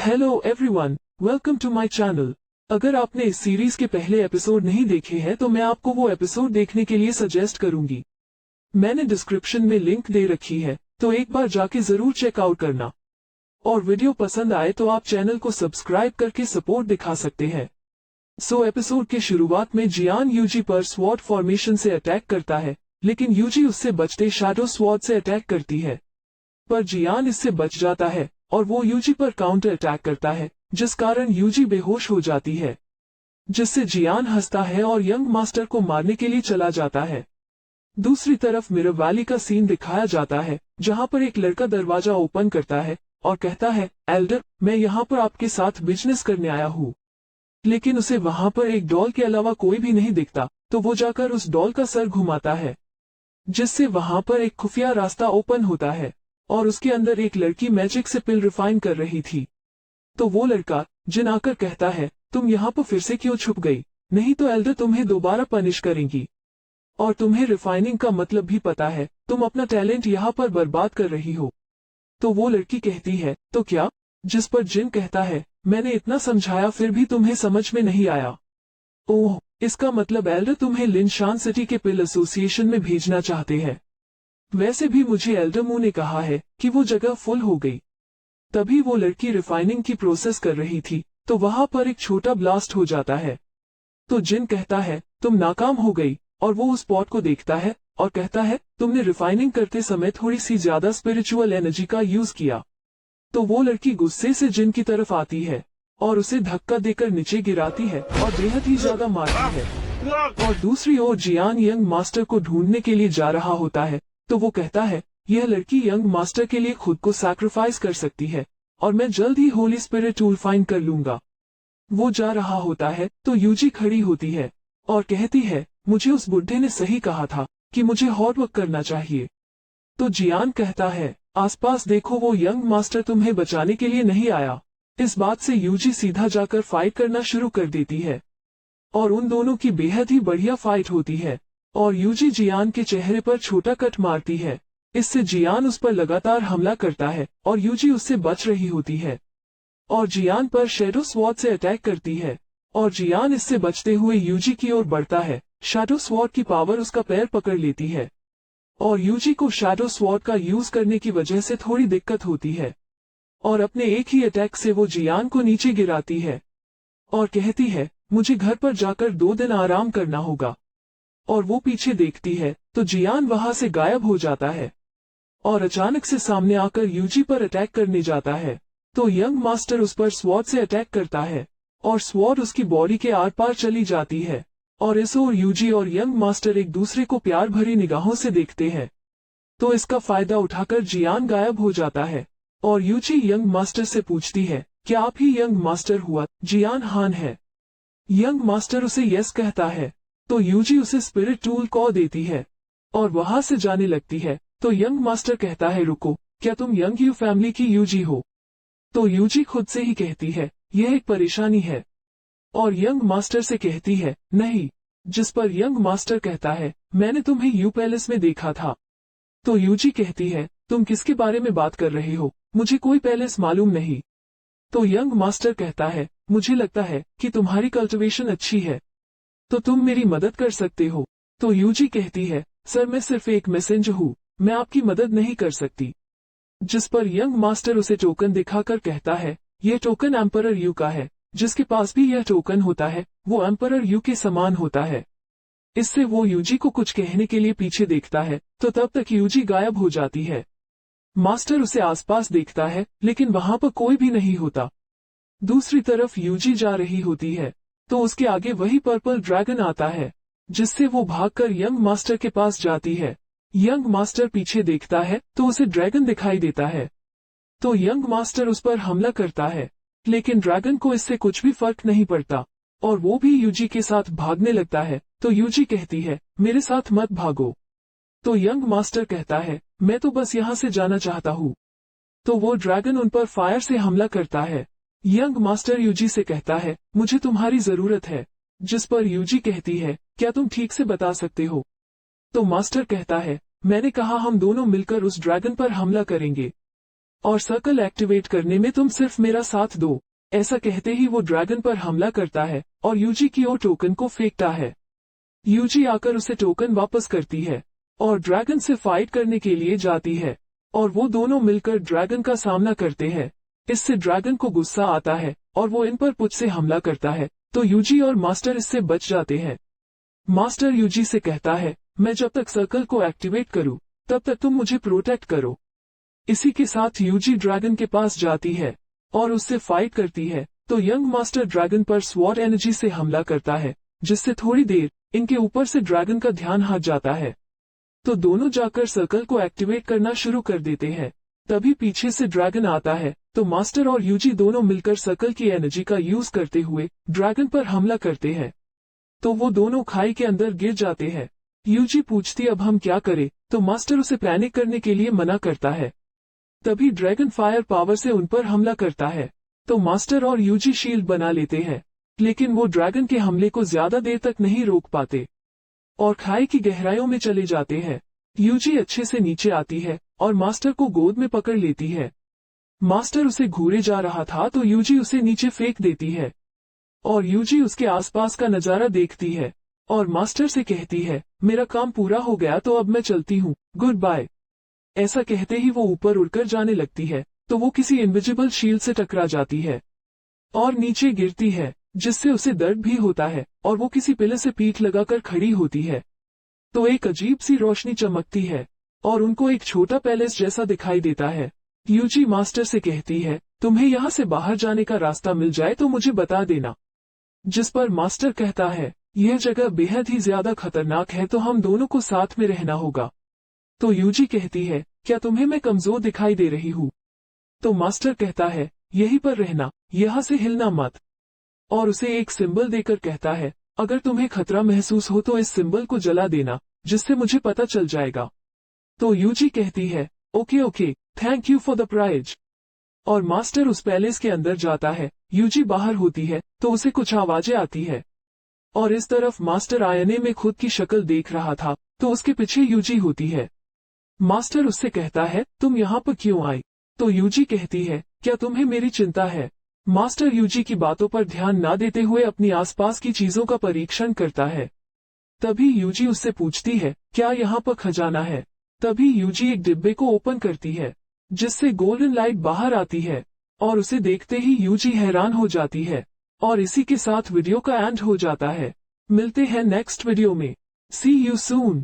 Hello everyone, welcome to my channel. अगर आपने इस सीरीज के पहले एपिसोड नहीं देखे हैं तो मैं आपको वो एपिसोड देखने के लिए सजेस्ट करूंगी। मैंने डिस्क्रिप्शन में लिंक दे रखी है, तो एक बार जाके जरूर चेकआउट करना। और वीडियो पसंद आए तो आप चैनल को सब्सक्राइब करके सपोर्ट दिखा सकते हैं। एपिसोड के शुरुआत में जियान यूजी पर स्वॉर्ड फॉर्मेशन से अटैक करता है, लेकिन यूजी उससे बचते शैडो स्वॉर्ड से अटैक करती है। पर जियान इससे बच जाता है और वो यूजी पर काउंटर अटैक करता है, जिस कारण यूजी बेहोश हो जाती है, जिससे जियान हंसता है और यंग मास्टर को मारने के लिए चला जाता है। दूसरी तरफ मिरर वैली का सीन दिखाया जाता है, जहां पर एक लड़का दरवाजा ओपन करता है और कहता है, एल्डर, मैं यहाँ पर आपके साथ बिजनेस करने आया हूँ। लेकिन उसे वहां पर एक डॉल के अलावा कोई भी नहीं दिखता, तो वो जाकर उस डॉल का सर घुमाता है, जिससे वहां पर एक खुफिया रास्ता ओपन होता है और उसके अंदर एक लड़की मैजिक से पिल रिफाइन कर रही थी। तो वो लड़का जिन आकर कहता है, तुम यहाँ पर फिर से क्यों छुप गई? नहीं तो एल्डर तुम्हें दोबारा पनिश करेंगी। और तुम्हें रिफाइनिंग का मतलब भी पता है, तुम अपना टैलेंट यहाँ पर बर्बाद कर रही हो। तो वो लड़की कहती है, तो क्या? जिस पर जिन कहता है, मैंने इतना समझाया फिर भी तुम्हें समझ में नहीं आया। ओह, इसका मतलब एल्डर तुम्हें लिनशान सिटी के पिल एसोसिएशन में भेजना चाहते हैं। वैसे भी मुझे एल्डर मू ने कहा है कि वो जगह फुल हो गई। तभी वो लड़की रिफाइनिंग की प्रोसेस कर रही थी, तो वहां पर एक छोटा ब्लास्ट हो जाता है। तो जिन कहता है, तुम नाकाम हो गई, और वो उस पॉट को देखता है और कहता है, तुमने रिफाइनिंग करते समय थोड़ी सी ज्यादा स्पिरिचुअल एनर्जी का यूज किया। तो वो लड़की गुस्से से जिन की तरफ आती है और उसे धक्का देकर नीचे गिराती है और बेहद ही ज्यादा मारती है। और दूसरी ओर जियान यंग मास्टर को ढूंढने के लिए जा रहा होता है, तो वो कहता है, यह लड़की यंग मास्टर के लिए खुद को सैक्रिफाइस कर सकती है और मैं जल्द ही होली स्पिरिट टूल फाइंड कर लूंगा। वो जा रहा होता है तो यूजी खड़ी होती है और कहती है, मुझे उस बुढ़े ने सही कहा था कि मुझे हार्ड वर्क करना चाहिए। तो जियान कहता है, आसपास देखो, वो यंग मास्टर तुम्हें बचाने के लिए नहीं आया। इस बात से यूजी सीधा जाकर फाइट करना शुरू कर देती है और उन दोनों की बेहद ही बढ़िया फाइट होती है और यूजी जियान के चेहरे पर छोटा कट मारती है। इससे जियान उस पर लगातार हमला करता है और यूजी उससे बच रही होती है और जियान पर शैडो स्वॉर्ड से अटैक करती है और जियान इससे बचते हुए यूजी की ओर बढ़ता है। शैडो स्वॉर्ड की पावर उसका पैर पकड़ लेती है और यूजी को शैडो स्वॉर्ड का यूज करने की वजह से थोड़ी दिक्कत होती है और अपने एक ही अटैक से वो जियान को नीचे गिराती है और कहती है, मुझे घर पर जाकर 2 दिन आराम करना होगा। और वो पीछे देखती है तो जियान वहां से गायब हो जाता है और अचानक से सामने आकर यूजी पर अटैक करने जाता है। तो यंग मास्टर उस पर स्वॉर्ड से अटैक करता है और स्वॉर्ड उसकी बॉडी के आर पार चली जाती है और इस ओर यूजी और यंग मास्टर एक दूसरे को प्यार भरी निगाहों से देखते हैं। तो इसका फायदा उठाकर जियान गायब हो जाता है और यूजी यंग मास्टर से पूछती है, क्या आप ही यंग मास्टर हुआ? जियान हान है। यंग मास्टर उसे यस कहता है। तो यूजी उसे स्पिरिट टूल को देती है और वहां से जाने लगती है। तो यंग मास्टर कहता है, रुको, क्या तुम यंग यू फैमिली की यूजी हो? तो यूजी खुद से ही कहती है, यह एक परेशानी है और यंग मास्टर से कहती है, नहीं। जिस पर यंग मास्टर कहता है, मैंने तुम्हें यू पैलेस में देखा था। तो यूजी कहती है, तुम किसके बारे में बात कर रहे हो? मुझे कोई पैलेस मालूम नहीं। तो यंग मास्टर कहता है, मुझे लगता है कि तुम्हारी कल्टिवेशन अच्छी है, तो तुम मेरी मदद कर सकते हो। तो यूजी कहती है, सर मैं सिर्फ एक मैसेंजर हूँ, मैं आपकी मदद नहीं कर सकती। जिस पर यंग मास्टर उसे टोकन दिखाकर कहता है, यह टोकन एम्परर यू का है, जिसके पास भी यह टोकन होता है वो एम्परर यू के समान होता है। इससे वो यूजी को कुछ कहने के लिए पीछे देखता है, तो तब तक यूजी गायब हो जाती है। मास्टर उसे आसपास देखता है, लेकिन वहां पर कोई भी नहीं होता। दूसरी तरफ यूजी जा रही होती है, तो उसके आगे वही पर्पल ड्रैगन आता है, जिससे वो भागकर यंग मास्टर के पास जाती है। यंग मास्टर पीछे देखता है तो उसे ड्रैगन दिखाई देता है। तो यंग मास्टर उस पर हमला करता है, लेकिन ड्रैगन को इससे कुछ भी फर्क नहीं पड़ता और वो भी यूजी के साथ भागने लगता है। तो यूजी कहती है, मेरे साथ मत भागो। तो यंग मास्टर कहता है, मैं तो बस यहाँ से जाना चाहता हूँ। तो वो ड्रैगन उन पर फायर से हमला करता है। यंग मास्टर यूजी से कहता है, मुझे तुम्हारी जरूरत है। जिस पर यूजी कहती है, क्या तुम ठीक से बता सकते हो? तो मास्टर कहता है, मैंने कहा हम दोनों मिलकर उस ड्रैगन पर हमला करेंगे और सर्कल एक्टिवेट करने में तुम सिर्फ मेरा साथ दो। ऐसा कहते ही वो ड्रैगन पर हमला करता है और यूजी की ओर टोकन को फेंकता है। यूजी आकर उसे टोकन वापस करती है और ड्रैगन से फाइट करने के लिए जाती है और वो दोनों मिलकर ड्रैगन का सामना करते हैं। इससे ड्रैगन को गुस्सा आता है और वो इन पर पुछ से हमला करता है, तो यूजी और मास्टर इससे बच जाते हैं। मास्टर यूजी से कहता है, मैं जब तक सर्कल को एक्टिवेट करूं, तब तक तुम मुझे प्रोटेक्ट करो। इसी के साथ यूजी ड्रैगन के पास जाती है और उससे फाइट करती है, तो यंग मास्टर ड्रैगन पर स्वॉर्ड एनर्जी से हमला करता है, जिससे थोड़ी देर इनके ऊपर से ड्रैगन का ध्यान हट जाता है। तो दोनों जाकर सर्कल को एक्टिवेट करना शुरू कर देते हैं। तभी पीछे से ड्रैगन आता है, तो मास्टर और यूजी दोनों मिलकर सर्कल की एनर्जी का यूज करते हुए ड्रैगन पर हमला करते हैं। तो वो दोनों खाई के अंदर गिर जाते हैं। यूजी पूछती अब हम क्या करें, तो मास्टर उसे पैनिक करने के लिए मना करता है। तभी ड्रैगन फायर पावर से उन पर हमला करता है, तो मास्टर और यूजी शील्ड बना लेते हैं, लेकिन वो ड्रैगन के हमले को ज्यादा देर तक नहीं रोक पाते और खाई की गहराइयों में चले जाते हैं। यूजी अच्छे से नीचे आती है और मास्टर को गोद में पकड़ लेती है। मास्टर उसे घूरे जा रहा था, तो यूजी उसे नीचे फेंक देती है और यूजी उसके आसपास का नजारा देखती है और मास्टर से कहती है, मेरा काम पूरा हो गया, तो अब मैं चलती हूँ, गुड बाय। ऐसा कहते ही वो ऊपर उड़कर जाने लगती है, तो वो किसी इनविजिबल शील्ड से टकरा जाती है और नीचे गिरती है, जिससे उसे दर्द भी होता है और वो किसी पिलर से पीठ लगाकर खड़ी होती है। तो एक अजीब सी रोशनी चमकती है और उनको एक छोटा पैलेस जैसा दिखाई देता है। यूजी मास्टर से कहती है, तुम्हें यहाँ से बाहर जाने का रास्ता मिल जाए तो मुझे बता देना। जिस पर मास्टर कहता है, यह जगह बेहद ही ज्यादा खतरनाक है, तो हम दोनों को साथ में रहना होगा। तो यूजी कहती है, क्या तुम्हें मैं कमजोर दिखाई दे रही हूँ? तो मास्टर कहता है, यहीं पर रहना, यहाँ से हिलना मत। और उसे एक सिंबल देकर कहता है, अगर तुम्हें खतरा महसूस हो तो इस सिंबल को जला देना, जिससे मुझे पता चल जाएगा। तो यूजी कहती है, okay okay, thank you for the prize. और मास्टर उस पैलेस के अंदर जाता है। यूजी बाहर होती है, तो उसे कुछ आवाजें आती है और इस तरफ मास्टर आईने में खुद की शक्ल देख रहा था, तो उसके पीछे यूजी होती है। मास्टर उससे कहता है, तुम यहाँ पर क्यों आई? तो यूजी कहती है, क्या तुम्हें मेरी चिंता है? मास्टर यूजी की बातों पर ध्यान ना देते हुए अपनी आसपास की चीजों का परीक्षण करता है। तभी यूजी उससे पूछती है, क्या यहाँ पर खजाना है? तभी यूजी एक डिब्बे को ओपन करती है, जिससे गोल्डन लाइट बाहर आती है और उसे देखते ही यूजी हैरान हो जाती है। और इसी के साथ वीडियो का एंड हो जाता है। मिलते हैं नेक्स्ट वीडियो में। सी यू सून।